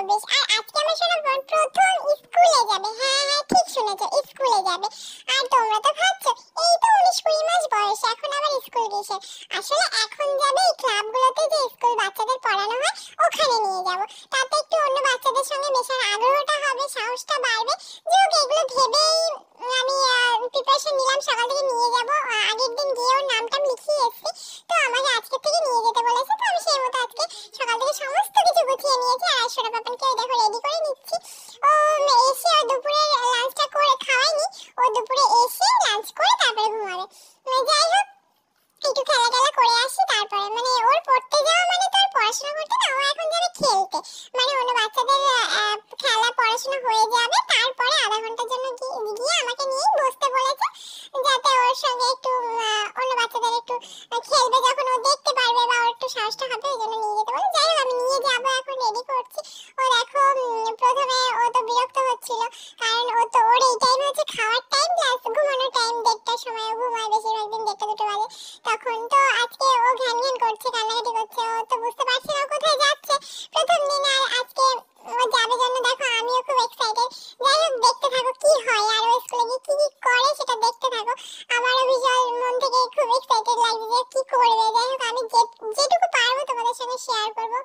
বেশ। আর আজকে আমার সোনা বোন প্রথম স্কুলে যাবে। হ্যাঁ হ্যাঁ ঠিক শুনেছো, স্কুলে যাবে। আর তোমরা তো ভাবছো এই তো 19-20 মাস বয়স, এখন আবার স্কুল কিসে? আসলে এখন যাবে এই ক্লাবগুলোতে, যে স্কুল বাচ্চাদের পড়ানো হয় ওখানে নিয়ে যাব। তাতে একটু অন্য বাচ্চাদের সঙ্গে মেশার আগ্রহটা হবে, সাহসটা বাড়বে। যোগ এগুলো ভেবেই আমি প্রিপারেশন নিলাম, সকাল থেকে নিয়ে যাব। আগের দিন গিয়ে ওর নামটা লিখিয়ে এসেছি, তো আমাকে আজকে থেকে নিয়ে যেতে বলেছে। তো আমি সেই মতো আজকে সকাল থেকে সমস্ত কিছু গুছিয়ে নিয়েছি। আর আশরা পাপানকে দেখো রেডি করে নিচ্ছি। ও এসে ও দুপুরে লাঞ্চটা করে খাওয়াইনি, ও দুপুরে এসে লাঞ্চ করে তারপরে ঘুমাবে। যাই হোক একটু খেলা টেলা করে আসি, তারপরে মানে ওর পড়তে যাওয়া মানে তো আর পড়াশোনা করতে না, ও এখন যাবে খেলতে। মানে অন্য বাচ্চাদের খেলা পড়াশোনা হয়ে যাবে, তারপরে আধা ঘন্টার জন্য গিয়ে আমাকে নিয়ে বসতে বলেছে, যাতে ওর সঙ্গে একটু অন্য বাচ্চাদের একটু খেলবে, যখন ও দেখতে পারবে বা ওর একটু সাহসটা হবে, ওই জন্য নিয়ে যেতে বলে। যাই হোক আমি নিয়ে যাবো, এখন রেডি করছি। ও দেখো প্রথমে ও তো বিরক্ত হচ্ছিল, কারণ ও তো ওর এই টাইম হচ্ছে খাওয়ার টাইম প্লাস ঘুমানোর টাইম, 1:30টার সময় ও ঘুমায়, বেশিরভাগ দিন 1:00-2:00 বাজে। তখন তো আজকে ও ঘ্যান ঘ্যান করছে, কান্নাকাটি করছে, ও তো বুঝতে পারছে না কোথায় যাচ্ছে প্রথম দিন। আর আজকে ও যাবে জন্য দেখো আমিও খুব এক্সাইটেড। যাই হোক দেখতে থাকো কি হয়, আর ও স্কুলে গিয়ে কি কি করে সেটা দেখতে থাকো। আমারও ভীষণ মন থেকে খুব এক্সাইটেড লাগছে যে কি করবে। যাই হোক আমি যেটুকু পারবো তোমাদের সঙ্গে শেয়ার করবো।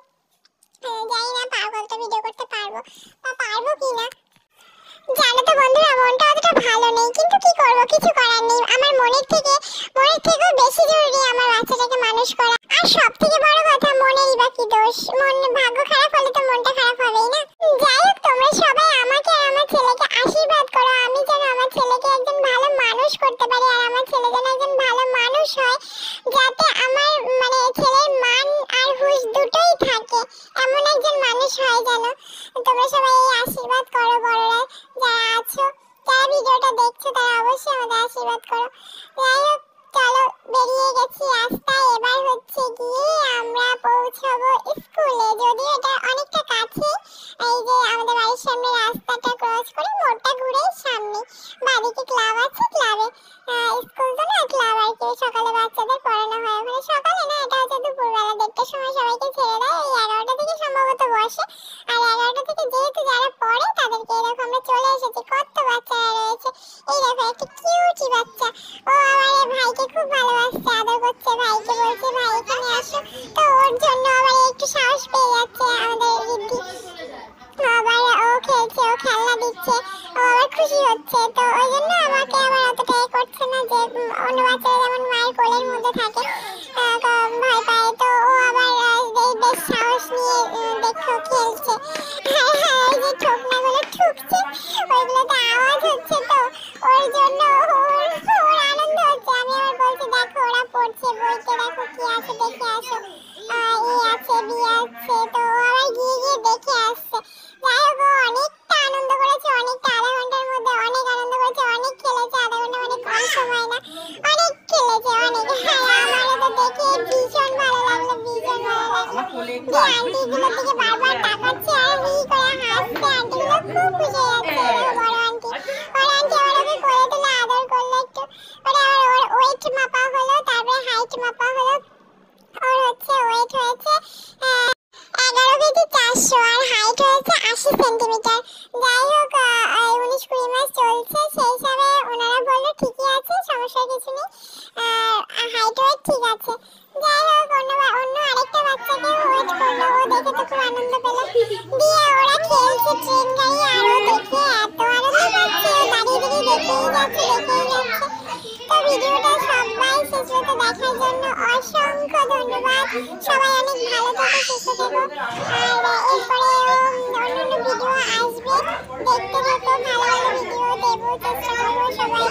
জানি না পারবো, কতটা ভিডিও করতে পারবো বা পারবো কিনা। জানো তো বন্ধুরা, মনটা অতটা ভালো নেই, কিন্তু কি করবো, কিছু করার নেই। আমার মনের থেকেও বেশি জরুরি আমার বাচ্চাটাকে মানুষ করা। আর সব থেকে বড় কথা, মনেরই বা কি দোষ? ভাগ্য খারাপ হলে তো মনটা খারাপ হবেই না। যাই হোক তোমরা সবাই আমাকে আর আমার ছেলেকে আশীর্বাদ করো, আমি যেন আমার ছেলেকে একজন ভালো মানুষ করতে পারি, আর আমার ছেলে যেন একজন ভালো মানুষ হয়, যাতে আমার মানে ছেলের মান আর হুঁশ দুটোই থাকে, এমন একজন মানুষ হয় যেন। তোমরা সবাই এই আশীর্বাদ করো, বড়রা যারা আছো, যারা ভিডিওটা দেখছো তারা অবশ্যই আমাদের আশীর্বাদ করো। যাই হোক চলো বেরিয়ে গেছি রাস্তায়, এবার হচ্ছে গিয়ে আমরা পৌঁছাবো স্কুলে। যদিও এটা অনেকটা কাছে, এই যে আমাদের বাড়ির সামনে রাস্তাটা ক্রস করে মোড়টা ঘুরে সামনে বাড়িতে ক্লাব আছে, ক্লাবে স্কুল তো না ক্লাব আর কি, সকালে বাচ্চাদের পড়ানো হয় ওখানে। সকালে না, এটা হচ্ছে দুপুরবেলা 1:30টার সময় সবাইকে ছেড়ে দেয়, এই 11টা থেকে সম্ভবত বসে। আর 11টা থেকে যেহেতু যারা পড়ে তাদেরকে এরকম আমরা চলে এসেছি, কত বাচ্চারা রয়েছে। এই দেখো একটা কিউটি বাচ্চা, ও আমার ভাইকে খুব ভালোবাসছে, আদর করছে, ভাইকে বলছে ভাই এখানে আসো। তো ওর জন্য আবার একটু সাহস পেয়ে যাচ্ছে আমাদের রিদ্ধি, আবার ও খেলছে, ও খেলনা দিচ্ছে, ও আবার খুশি হচ্ছে। তো ওই জন্য আমাকে আবার অতটা করছে না, যে অন্য বাচ্চারা যেমন মায়ের কোলের মধ্যে থাকে ভয় পায়, তো ও আবার বেশ সাহস নিয়ে দেখো খেলছে। এই যে ঠোকনাগুলো ঠুকছে, ওইগুলোতে আওয়াজ হচ্ছে, তো ওর জন্য ওর আনন্দ হচ্ছে। আমি আবার বলছি দেখো ওরা পড়ছে বইতে, দেখো কি আছে দেখে আসো, ই আছে বি আছে, তো ও আবার গিয়ে দেখে আসছে। যাই হোক ও অনেকটা আনন্দ করেছে, অনেকটা, আধা ঘন্টার মধ্যে অনেক আনন্দ করেছে, অনেক খেলেছে, আধা ঘন্টা মানে কম সময় না, অনেক খেলেছে অনেক। আমারও তো দেখে ভীষণ ভালো লাগলো, ভীষণ ভালো লাগলো। আন্টিগুলোর দিকে বারবার তাকাচ্ছে আর হি করে হাসছে, আন্টিগুলো খুব খুশি হয়ে যাচ্ছে। বড় আন্টি, বড় আন্টি ওরকে কোলে তুলে আদর করলো একটু, ওরা ওর ওয়েট মাপা হলো, তারপরে হাইট মাপা হলো। ওর হচ্ছে ওয়েট হয়েছে 11 কেজি 400 আর হাইট হয়েছে 80 সেন্টিমিটার। যাই হোক 19-20 মাস চলছে, সেই হিসাবে ওনারা বললো ঠিকই আছে, সমস্যার কিছু নেই, হাইট ওয়েট ঠিক আছে। যাই হোক অন্য আরেকটা বাচ্চাকে ওয়েট করলো, ও দেখে তো খুব আনন্দ পেল। দিয়ে ওরা খেলছে ট্রেন গাড়ি, আর ও দেখে এত আনন্দ পাচ্ছে, দাঁড়িয়ে দাঁড়িয়ে দেখেই যাচ্ছে। তো ভিডিওটা সবাই শেষ পর্যন্ত দেখার জন্য অসংখ্য ধন্যবাদ। সবাই অনেক ভালো থেকো, সুস্থ থেকো। আর এরপরে অন্য ভিডিও আসবে, দেখতে থেকো, ভালো ভালো ভিডিও দেবো, চেষ্টা করবো সবাই